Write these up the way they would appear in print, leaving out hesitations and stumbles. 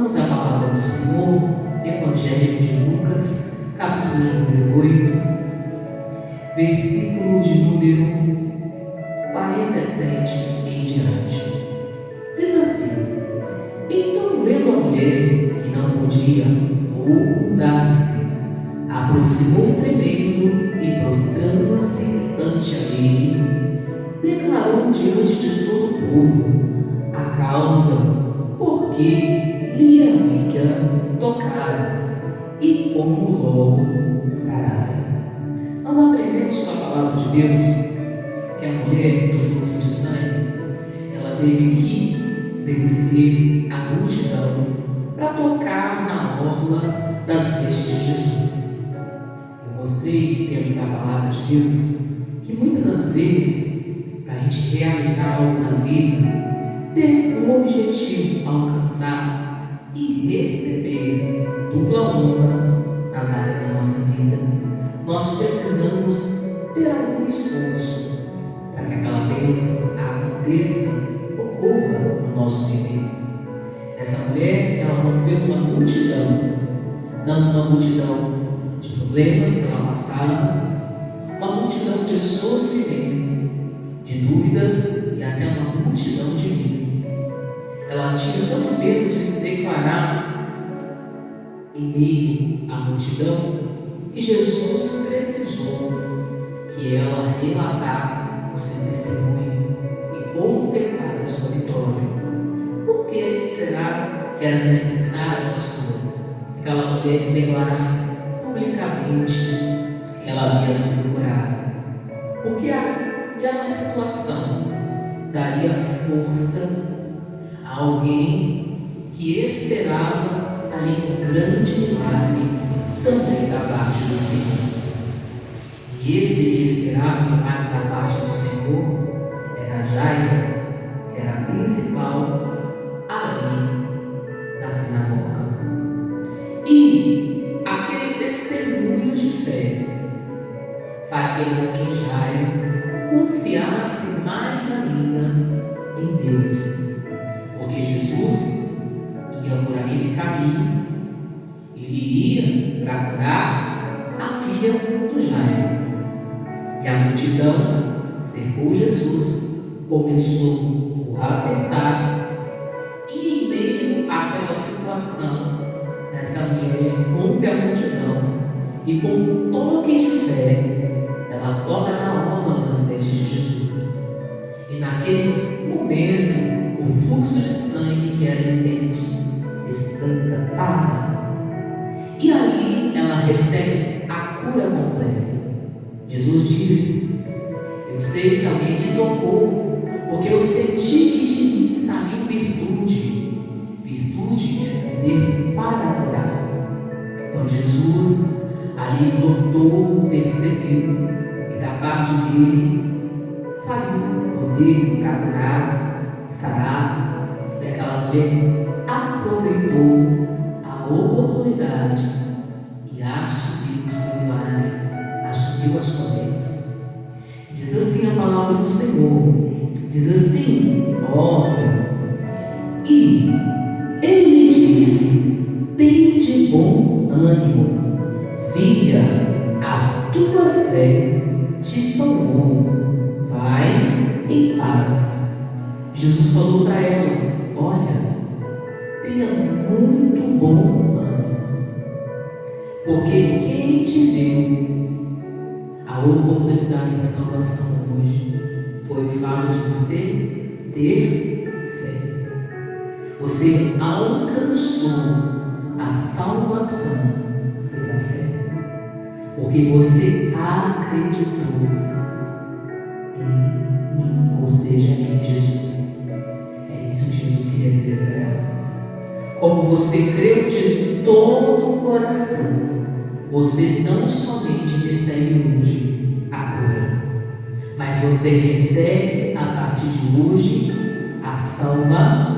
Vamos à palavra do Senhor, Evangelho de Lucas, capítulo de número 8, versículo de número 47 em diante. Diz assim: Então, vendo a mulher que não podia ocultar-se, aproximou tremendo e prostrando-se ante ele, declarou diante de todo o povo a causa por que lhe havia tocado e como logo sarara. Nós aprendemos com a palavra de Deus que a mulher do fluxo de sangue, ela teve que vencer a multidão para tocar na orla das vestes de Jesus. Eu mostrei dentro da palavra de Deus que muitas das vezes, para a gente realizar algo na vida, ter um objetivo a alcançar e receber dupla honra nas áreas da nossa vida, nós precisamos ter algum esforço para que aquela bênção aconteça, ocorra no nosso viver. Essa mulher, ela rompeu uma multidão, dando uma multidão de problemas que ela passava, uma multidão de sofrimento, de dúvidas e até uma multidão de medo. Ela tinha tanto medo de se declarar em meio à multidão que Jesus precisou que ela relatasse o seu testemunho e confessasse a sua vitória. Por que será que era necessário, pastor, que aquela mulher declarasse publicamente que ela havia sido curada? Porque aquela situação daria força a alguém que esperava ali um grande milagre também da parte do Senhor. E esse que esperava o milagre da parte do Senhor era Jairo, que era a principal ali na sinagoga. E aquele testemunho de fé faria com que Jairo confiasse mais ainda em Deus. Porque Jesus ia por aquele caminho, ele ia para curar a filha do Jairo. E a multidão cercou Jesus, começou a apertar, e em meio àquela situação, essa mulher rompe a multidão e com um toque de fé, ela toca na orla das vestes de Jesus. E naquele momento, o fluxo de sangue que era intenso estanca, para. E ali ela recebe a cura completa. Jesus diz: Eu sei que alguém me tocou, porque eu senti que de mim saiu virtude. Virtude é poder para curar. Então Jesus ali notou, percebeu que da parte dele saiu poder para curar, sarar. E aquela mulher aproveitou a oportunidade e assumiu o seu milagre, assumiu a sua bênção. Diz assim a palavra do Senhor, diz assim: olha, e ele disse: tem de bom ânimo, filha, a tua fé te salvou, vai em paz. Jesus falou para ela: olha, tenha muito bom ânimo, porque quem te deu a oportunidade da salvação hoje foi o fato de você ter fé. Você alcançou a salvação pela fé, porque você acreditou em mim, ou seja, em Jesus. É isso que Jesus queria dizer para ela. Como você creu de todo o coração, você não somente recebe hoje a cura, mas você recebe a partir de hoje a salvação.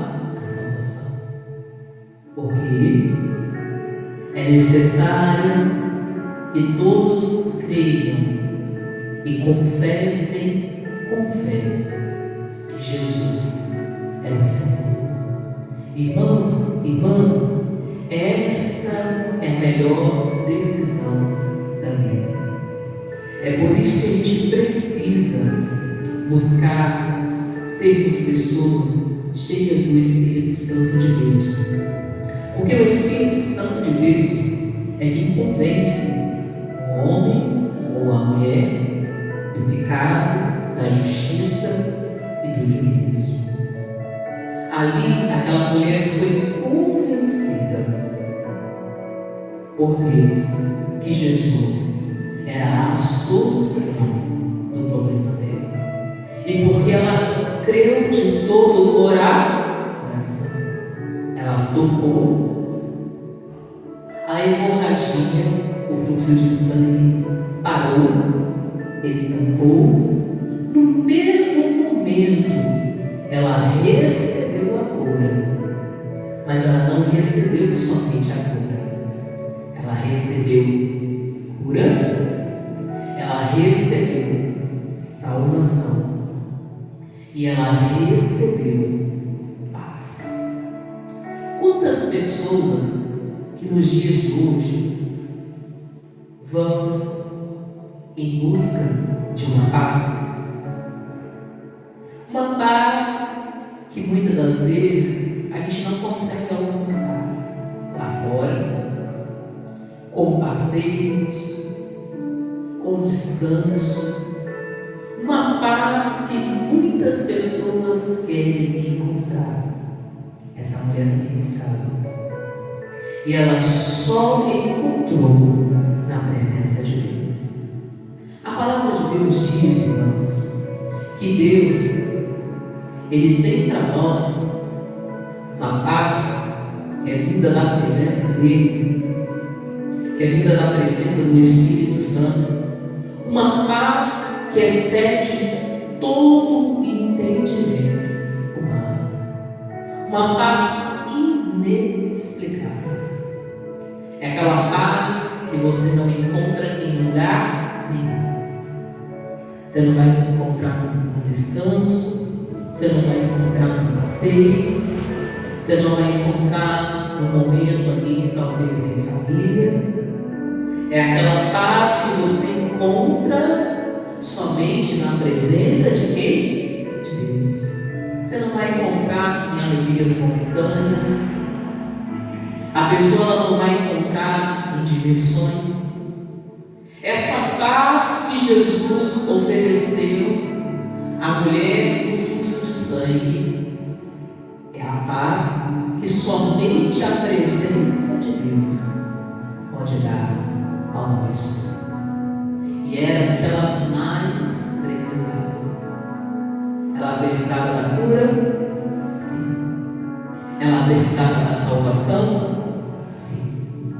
Porque é necessário que todos creiam e confessem com fé que Jesus é o Senhor. Irmãos, irmãs, melhor decisão da vida. É por isso que a gente precisa buscar sermos pessoas cheias do Espírito Santo de Deus. Porque o Espírito Santo de Deus é quem convence o homem ou a mulher do pecado, da justiça e do juízo. Ali, aquela mulher foi convencida por Deus que Jesus era a solução do problema dela. E porque ela creu de todo o coração, ela tocou, a hemorragia, o fluxo de sangue parou, estancou. No mesmo momento, ela recebeu a cura, mas ela não recebeu somente a cura. Ela recebeu cura, ela recebeu salvação e ela recebeu paz. Quantas pessoas que nos dias de hoje vão em busca de uma paz? Uma paz que muitas das vezes a gente não consegue alcançar lá fora, com passeios, com descanso. Uma paz que muitas pessoas querem encontrar. Essa mulher não tem buscado. E ela só encontrou na presença de Deus. A palavra de Deus diz, irmãos, que Deus, Ele tem para nós uma paz que é vinda da presença dEle, que é vinda da presença do Espírito Santo, uma paz que excede todo entendimento humano, uma paz inexplicável. É aquela paz que você não encontra em lugar nenhum. Você não vai encontrar no descanso, você não vai encontrar no passeio, você não vai encontrar no momento ali, talvez em família. É aquela paz que você encontra somente na presença de quem? De Deus. Você não vai encontrar em alegrias momentâneas. A pessoa não vai encontrar em diversões. Essa paz que Jesus ofereceu à mulher do fluxo de sangue é a paz que somente a presença de Deus pode dar ao nosso. E era o que ela mais precisava. Ela precisava da cura? Sim. Ela precisava da salvação? Sim.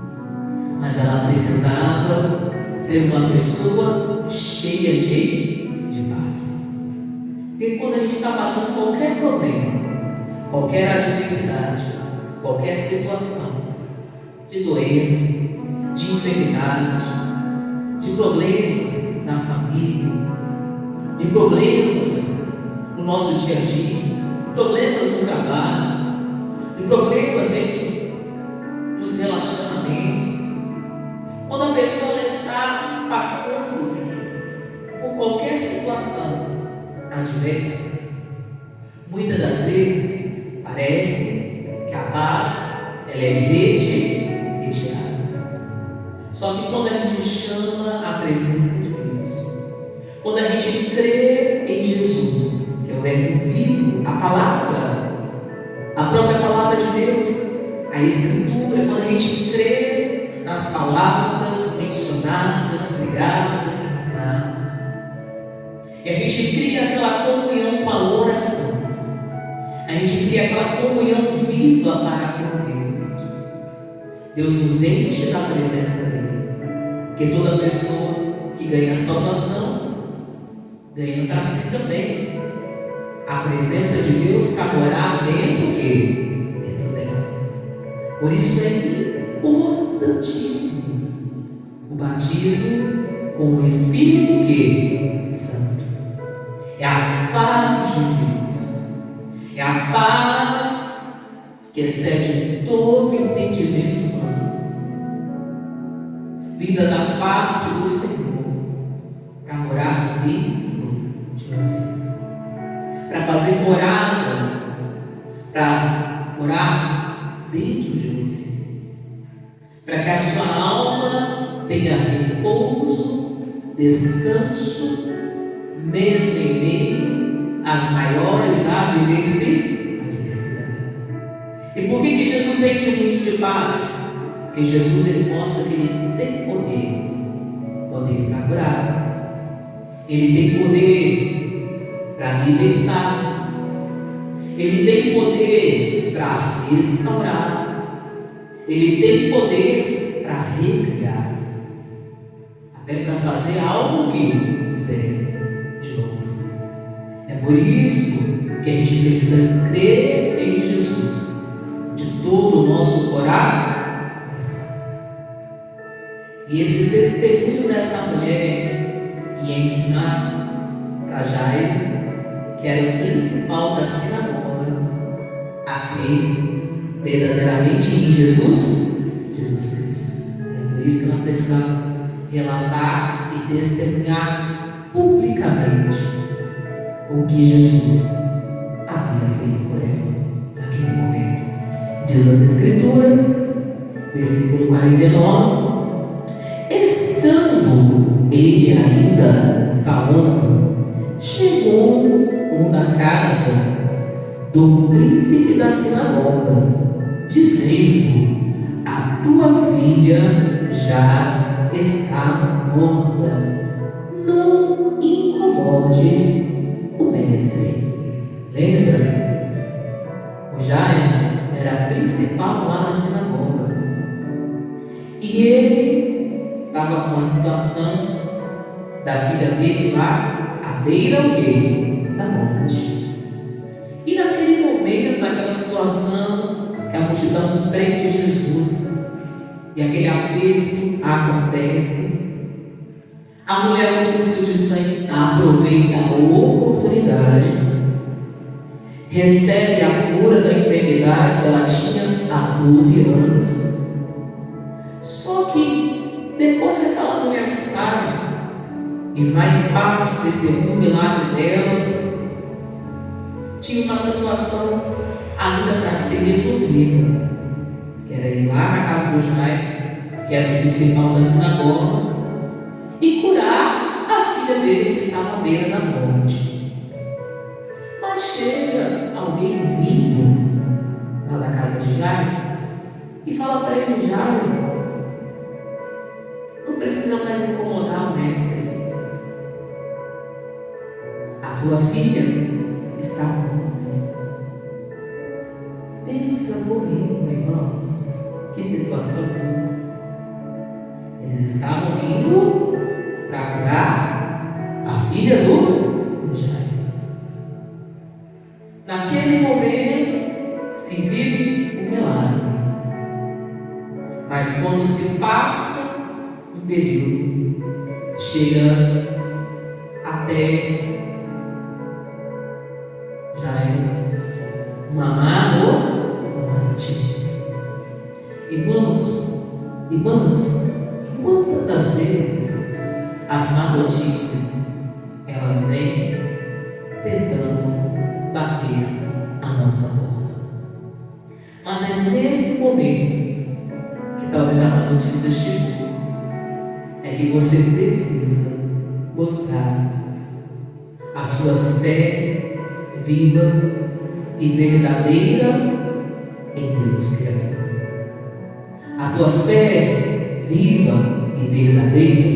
Mas ela precisava ser uma pessoa cheia de paz. Porque quando a gente está passando qualquer problema, qualquer adversidade, qualquer situação, de doença, de enfermidade, de problemas na família, de problemas no nosso dia a dia, problemas no trabalho, de problemas nos relacionamentos. Quando a pessoa está passando por qualquer situação adversa, muitas das vezes parece que a paz ela é retirada. Só que quando a gente chama a presença de Deus, quando a gente crê em Jesus, que é o verbo vivo, a palavra, a própria palavra de Deus, a Escritura, quando a gente crê nas palavras mencionadas, pregadas, ensinadas, e a gente cria aquela comunhão com a oração, a gente cria aquela comunhão viva para com Deus. Deus nos enche da presença dEle, porque toda pessoa que ganha a salvação ganha para si também a presença de Deus que morar dentro dela. Por isso é importantíssimo o batismo com o Espírito Santo. É a paz de Deus, é a paz que excede todo entendimento humano. vinda da parte do Senhor para morar dentro de você, para fazer morada, para morar dentro de você, para que a sua alma tenha repouso, descanso, mesmo em meio às maiores adversidades. E por que Jesus enche muito de paz? Porque Jesus ele mostra que ele tem poder para curar, ele tem poder para libertar, ele tem poder para restaurar, ele tem poder para recriar, até para fazer algo que quiser de novo. É por isso que a gente precisa crer em Jesus de todo o nosso coração. E esse testemunho dessa mulher ia ensinar para Jairo, que era o principal da sinagoga, a crer verdadeiramente em Jesus Cristo. É por isso que ela precisava relatar e testemunhar publicamente o que Jesus havia feito por ela naquele momento. Diz as Escrituras, versículo 49, estando ele ainda falando, chegou um da casa do príncipe da sinagoga, dizendo: a tua filha já está morta, não incomodes o mestre. Lembra-se? O Jairo era principal lá na sinagoga, e ele estava com uma situação da filha dele lá à beira o quê? Da morte. E naquele momento, naquela situação que a multidão prende Jesus e aquele aperto acontece, a mulher com fluxo de sangue aproveita a oportunidade, recebe a cura da enfermidade que ela tinha há 12 anos. Só que depois que aquela mulher sai e vai em paz, testemunha o milagre dela, tinha uma situação ainda para ser resolvida, que era ir lá na casa do Jairo, que era o principal da sinagoga, e curar a filha dele que estava à beira da morte. Mas chega alguém vindo lá da casa de Jairo e fala para ele: Jairo, não precisa mais incomodar o mestre, a tua filha está morta. Pensa comigo, irmãos, que situação. Eles estavam indo para curar a filha do Jairo. Naquele momento se vive um milagre, mas quando se passa um período, chega até uma má notícia. Irmãs, quantas das vezes as má notícias elas vêm tentando bater a nossa porta? Mas é nesse momento que talvez a má notícia chegou, é que você precisa buscar a sua fé viva e verdadeira em Deus Criador. A tua fé viva e verdadeira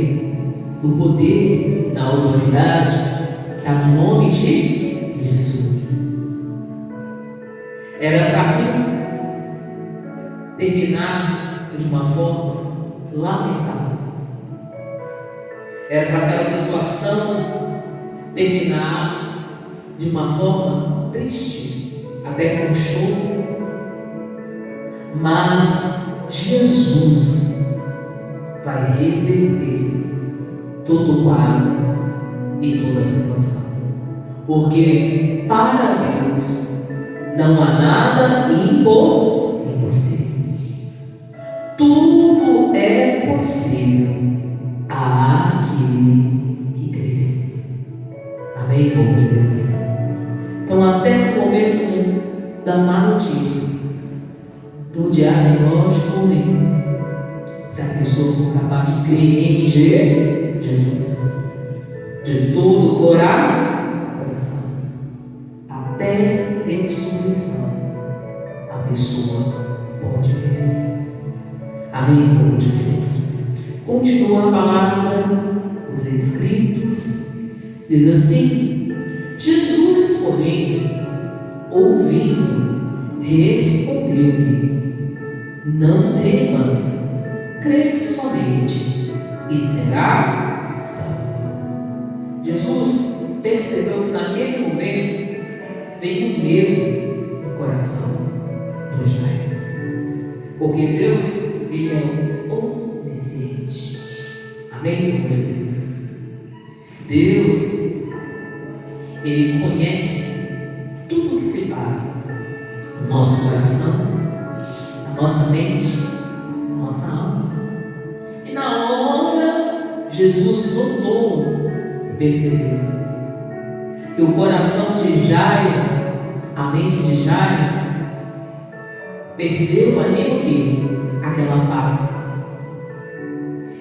no poder, na autoridade que há no nome de Jesus. Era para aquilo terminar de uma forma lamentável. Era para aquela situação terminar de uma forma triste, até com choro. Mas Jesus vai reverter todo o quadro e toda a situação, porque para Deus não há nada impossível. Tudo é possível àquele que crê. Amém, povo de Deus? Então, até o momento da má notícia, do diagnóstico ruim, se a pessoa for capaz de crer em Jesus, de todo o coração, até a ressurreição, a pessoa pode viver. Amém, povo de Deus? Continua a palavra, os escritos, diz assim: Jesus, porém, ouvindo, respondeu-lhe: não temas, crê somente e será salvo. Jesus percebeu que naquele momento veio um medo no coração do Jairo, porque Deus, ele é onisciente. Amém, povo de Deus? Deus, ele conhece tudo o que se passa no nosso coração, na nossa mente, na nossa alma. E na hora, Jesus notou e percebeu que o coração de Jairo, a mente de Jairo, perdeu ali o quê? Aquela paz.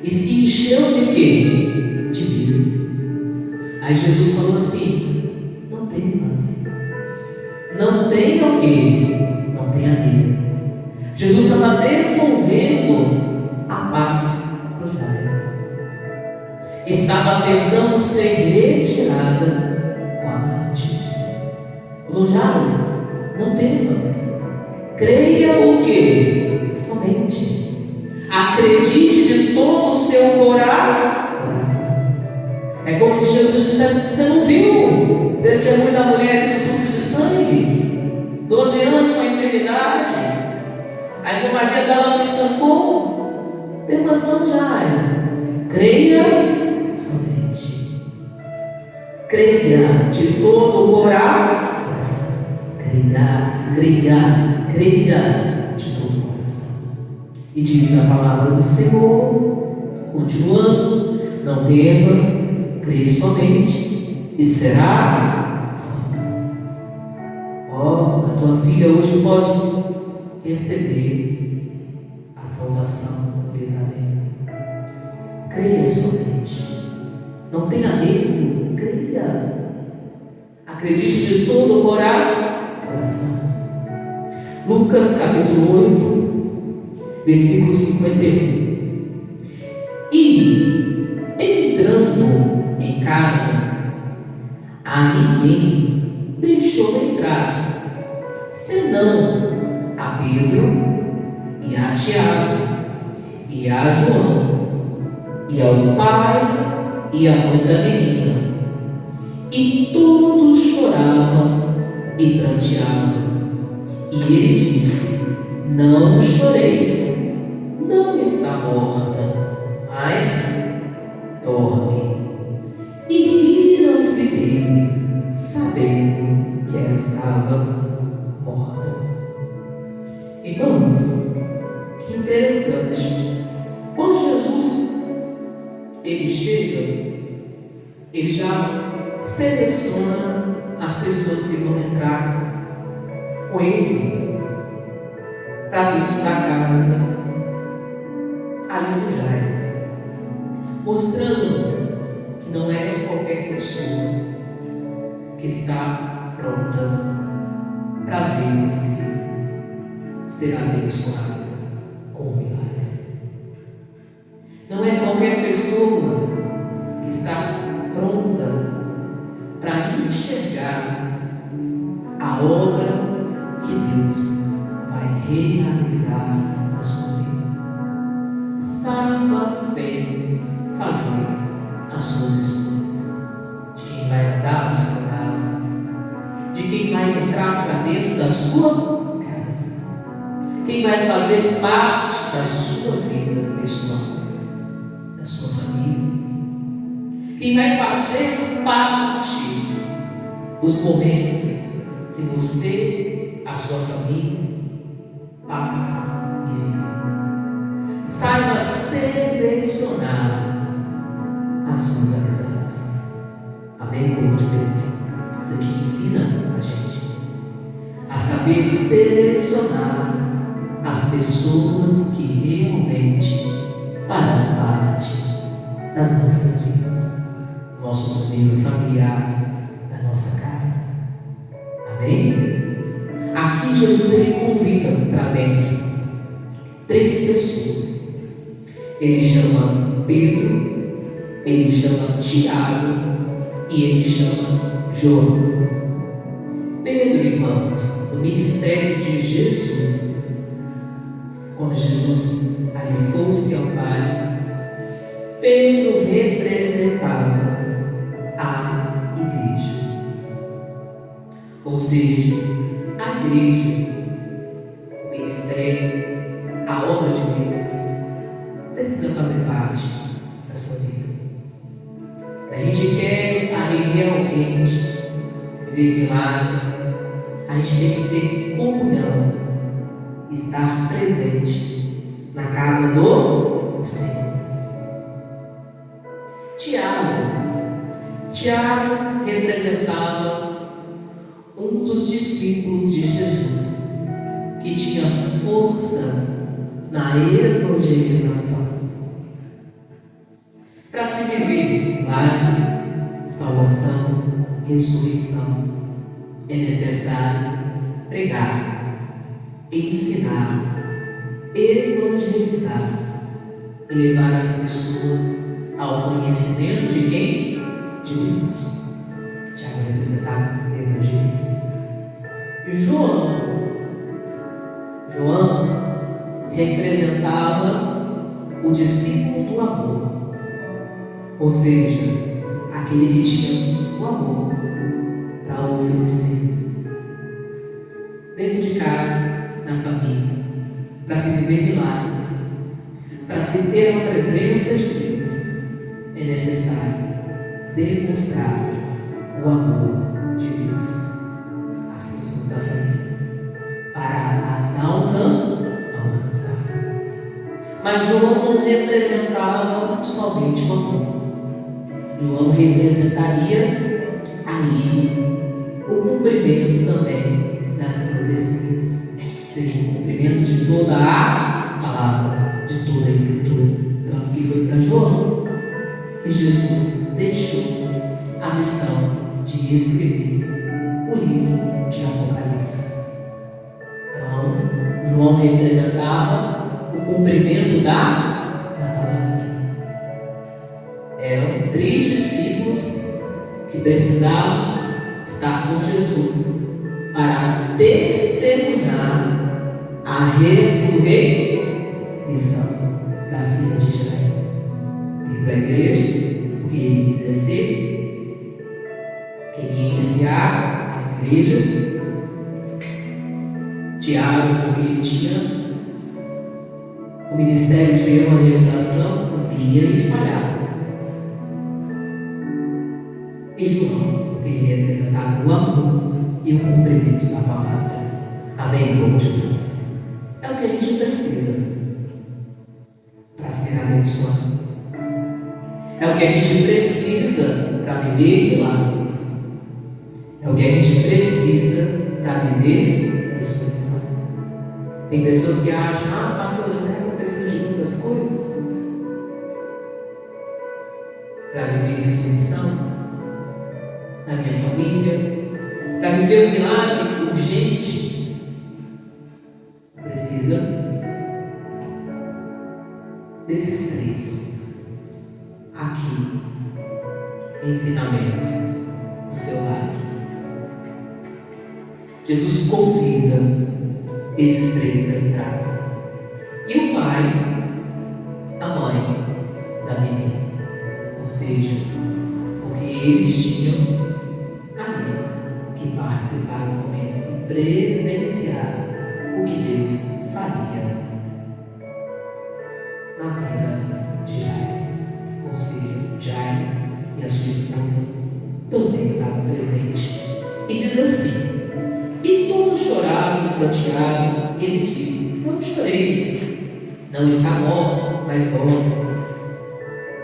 E se encheu de quê? De medo. Aí Jesus falou assim: não temas. Não tenha o quê? Não tenha medo. Jesus estava devolvendo a paz para Jairo. Estava tentando ser retirada com a má notícia. Falou: Jairo, não temas. Creia o quê? Somente. Acredite de todo o seu coração. É como se Jesus dissesse: você não viu o testemunho da mulher aqui do fluxo de sangue? 12 anos com a enfermidade. A hemorragia dela não estancou. Temas não, Jairo. Creia somente. Creia de todo o coração. Creia de todo o coração. E diz a palavra do Senhor, continuando: não temas, crê somente e será salvo. Ó, a tua filha hoje pode receber a salvação verdadeira. Creia somente. Não tenha medo, creia. Acredite de todo o coração. Lucas capítulo 8, versículo 51. E, entrando em casa, a ninguém deixou entrar, senão a Pedro e a Tiago e a João e ao pai e a mãe da menina. E todos choravam e pranteavam. E ele disse: não choreis, não está morta, mas dorme. E riram-se dele, sabendo que ela estava morta. Irmãos, que interessante. Quando Jesus ele chega, ele já seleciona as pessoas que vão entrar com ele para dentro da casa ali do Jairo, mostrando que não é qualquer pessoa que está pronta para ver ser abençoada com o milagre. Não é qualquer pessoa que está pronta para enxergar a obra que Deus vai realizar na sua vida. Saiba bem fazer as suas escolhas, de quem vai andar no seu lado, de quem vai entrar para dentro da sua casa, quem vai fazer parte da sua vida pessoal, da sua família, quem vai fazer parte dos momentos que você, a sua família, passa e vive. saiba selecionar as suas amizades. Amém, povo de Deus? Isso aqui ensina a gente a saber selecionar as pessoas que realmente farão parte das nossas vidas, nosso convívio familiar, da nossa casa. Amém? Aqui Jesus ele convida para dentro 3 pessoas. Ele chama Pedro, ele chama Tiago e ele chama João. Pedro, irmãos, no ministério de Jesus, quando Jesus ali fosse ao Pai, Pedro representava a igreja. Ou seja, a igreja, o ministério, a obra de Deus precisa fazer parte da sua vida. A gente quer ali realmente ver milagres, a gente tem que ter comunhão, estar presente na casa do Senhor. Tiago representava um dos discípulos de Jesus que tinha força na evangelização. Para se viver milagres, salvação, ressurreição, é necessário pregar, ensinar, evangelizar e levar as pessoas ao conhecimento de quem? De Deus. Tiago representava o evangelismo. João representava o discípulo do amor, ou seja, aquele que tinha o amor para oferecer dentro de casa, na família, para se viver milagres, para se ter a presença de Deus, é necessário demonstrar o amor de Deus às pessoas da família, para as alcançar. Mas João não representava somente o amor. João representaria ali o cumprimento também das profecias, ou seja, o cumprimento de toda a palavra, de toda a escritura. Então, aqui foi para João que Jesus deixou a missão de escrever o livro de Apocalipse. Então, João representava o cumprimento da palavra. Eram 3 discípulos que precisavam estar com Jesus para testemunhar a ressurreição da filha de Israel. Dentro da igreja, porque ele ia descer, queria iniciar as igrejas. Tiago, porque ele tinha o ministério de evangelização, porque ia espalhar. E João, porque ele representava o amor e o cumprimento da palavra. Amém, povo de Deus? É o que a gente precisa para ser abençoado. É o que a gente precisa para viver milagres. É o que a gente precisa para viver ressurreição. Tem pessoas que acham, pastor, você aconteceu de muitas coisas para viver ressurreição na minha família, para viver um milagre urgente. Precisa desses 3 aqui, ensinamentos do seu lado. Jesus convida esses 3 para entrar. E o pai, a mãe da menina, ou seja, porque eles tinham que participar do momento e presenciar o que Deus faria na vida de Jairo. Ou seja, Jairo e a sua esposa também estavam presentes. E diz assim: e todos choravam e pranteavam. Ele disse: não choreis, não está morto, mas dorme.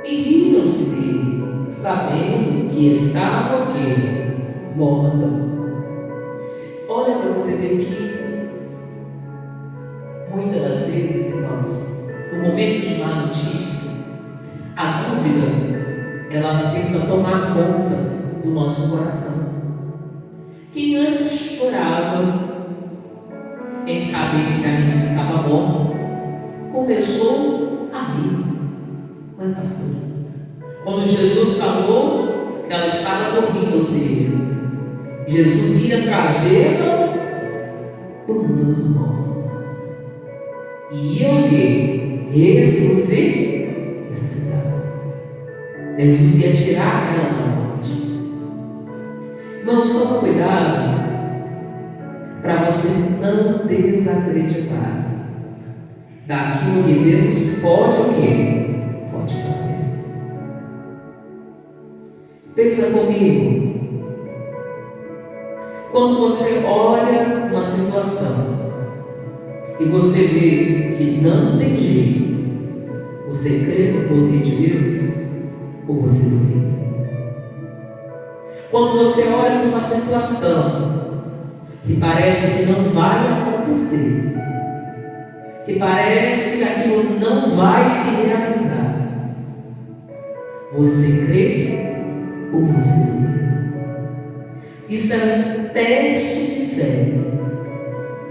E riram-se dele, sabendo que estava o quê? Morta. Olha para você ver que muitas das vezes, irmãos, no momento de má notícia, a dúvida, ela tenta tomar conta do nosso coração. Quem antes chorava em saber que a menina estava morta, começou a rir. Não é, pastor? Quando Jesus falou que ela estava dormindo, ou seja, Jesus ia trazê-la do mundo dos mortos. E ia o quê? Ressuscitar. Jesus ia tirar ela da morte. Irmãos, toma cuidado para você não desacreditar daquilo que Deus pode o quê? Pode fazer. Pensa comigo. Quando você olha uma situação e você vê que não tem jeito, você crê no poder de Deus ou você não crê? Quando você olha para uma situação que parece que não vai acontecer, que parece que aquilo não vai se realizar, você crê ou você não crê? Isso é um teste de fé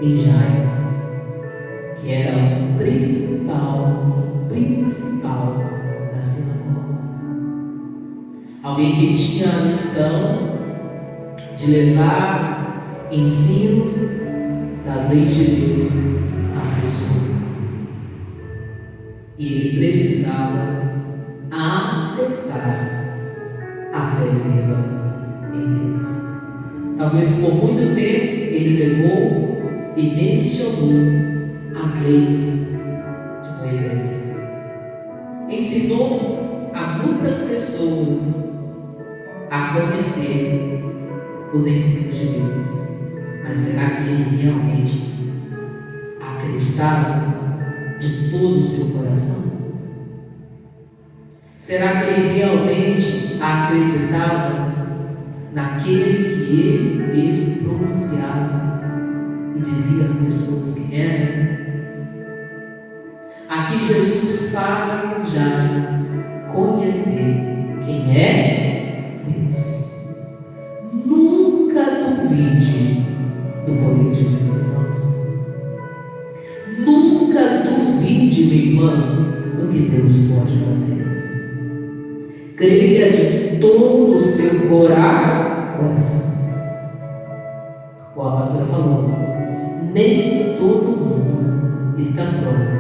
em Jairo, que era o principal da sinagoga. Alguém que tinha a missão de levar ensinos das leis de Deus às pessoas. E ele precisava atestar a fé dela em Deus. Talvez por muito tempo ele levou e mencionou as leis de Moisés. Ensinou a muitas pessoas a conhecer os ensinos de Deus. Mas será que ele realmente acreditava de todo o seu coração? Será que ele realmente acreditava naquele que ele mesmo pronunciava e dizia às pessoas quem era? Aqui Jesus faz já conhecer quem é Deus. Nunca duvide do poder de Deus, irmãos. Nunca duvide, minha irmã, do que Deus pode fazer. Creia de todo o seu coração. Como a pastora falou, nem todo mundo está pronto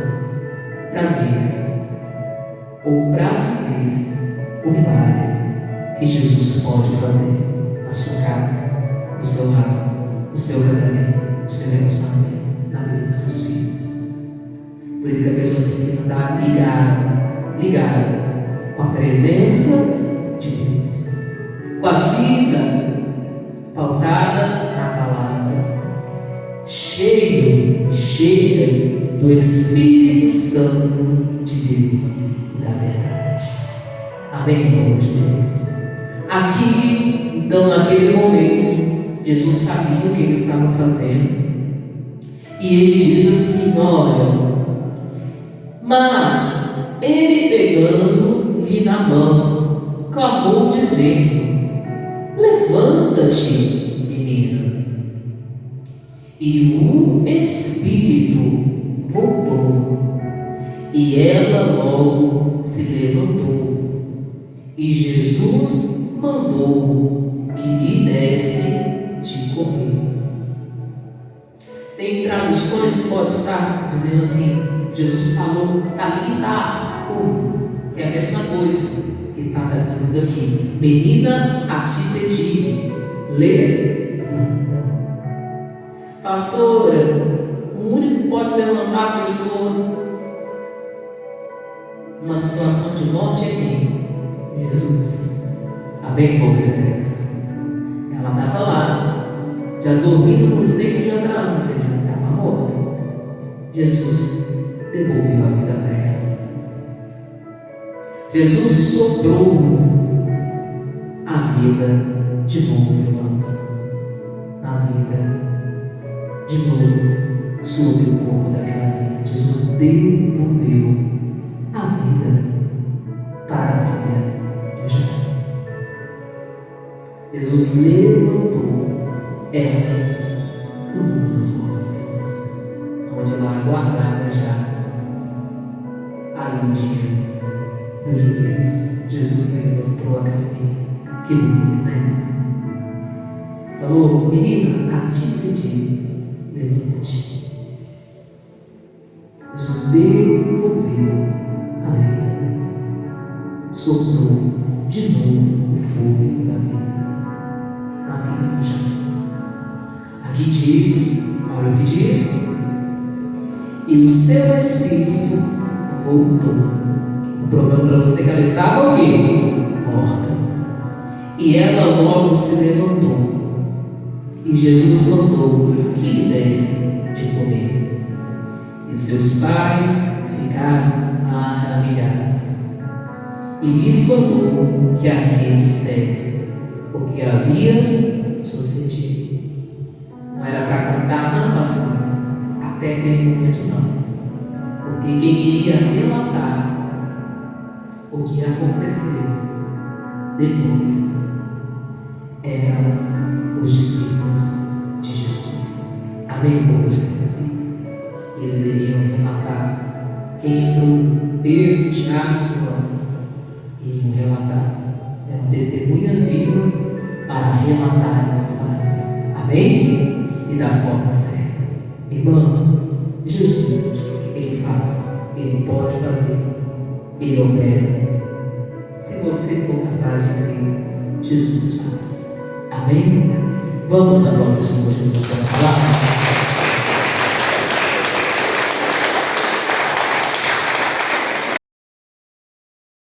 para ver ou para viver o milagre que Jesus pode fazer na sua casa, no seu lar, no seu casamento, no seu relacionamento, na vida dos seus filhos. Por isso que a pessoa tem que andar ligada com a presença de Deus, com a vida pautada na palavra, cheia do Espírito Santo de Deus e da verdade. Amém, povo de Deus? Aqui, então, naquele momento, Jesus sabia o que ele estava fazendo, e ele diz assim: olha, mas ele pegando-lhe na mão, clamou dizendo: levanta-te, menina. E o espírito voltou, e ela logo se levantou, e Jesus mandou que lhe desse de comer. Tem traduções que pode estar dizendo assim: Jesus falou, que é a mesma coisa que está traduzido aqui. Menina, a ti te digo, levanta. Pastora, o único que pode levantar a pessoa numa situação de morte é quem? Jesus. Amém, povo de Deus? Ela estava lá, já dormindo no seio de Abraão, ou seja, estava morta. Jesus devolveu a vida para ela. Jesus soprou a vida de novo, irmãos, na vida, de novo, sobre o corpo daquela menina. Jesus devolveu a vida para a filha de Jairo. Jesus levantou ela no mundo dos mortos, onde ela aguardava já ali o dia do juízo. Jesus levantou aquela menina. Que bonito, né, irmãos? Falou: menina, a ti pedi, levanta-te. Jesus devolveu a vida, soprou de novo o fôlego da vida na vida de Jairo. Aqui diz, olha o que diz: e o seu espírito voltou. Provando para você que ela estava o quê? Morta. E ela logo se levantou. E Jesus mandou que lhe desse de comer. E seus pais ficaram maravilhados. E lhes mandou que a ninguém dissesse o que havia sucedido. Não era para contar, não, pastor, até aquele momento não. Porque quem iria relatar o que aconteceu depois eram os discípulos de Jesus. Amém, povo de Deus? Eles iriam relatar. Quem entrou? Pedro, Tiago e João. Iriam relatar. Eram testemunhas vivas para relatar a palavra. Amém? E da forma certa. Irmãos, Jesus, Ele faz, Ele pode fazer, Ele opera. Se você for capaz de crer, Jesus faz. Amém? Vamos agora ao Senhor Jesus.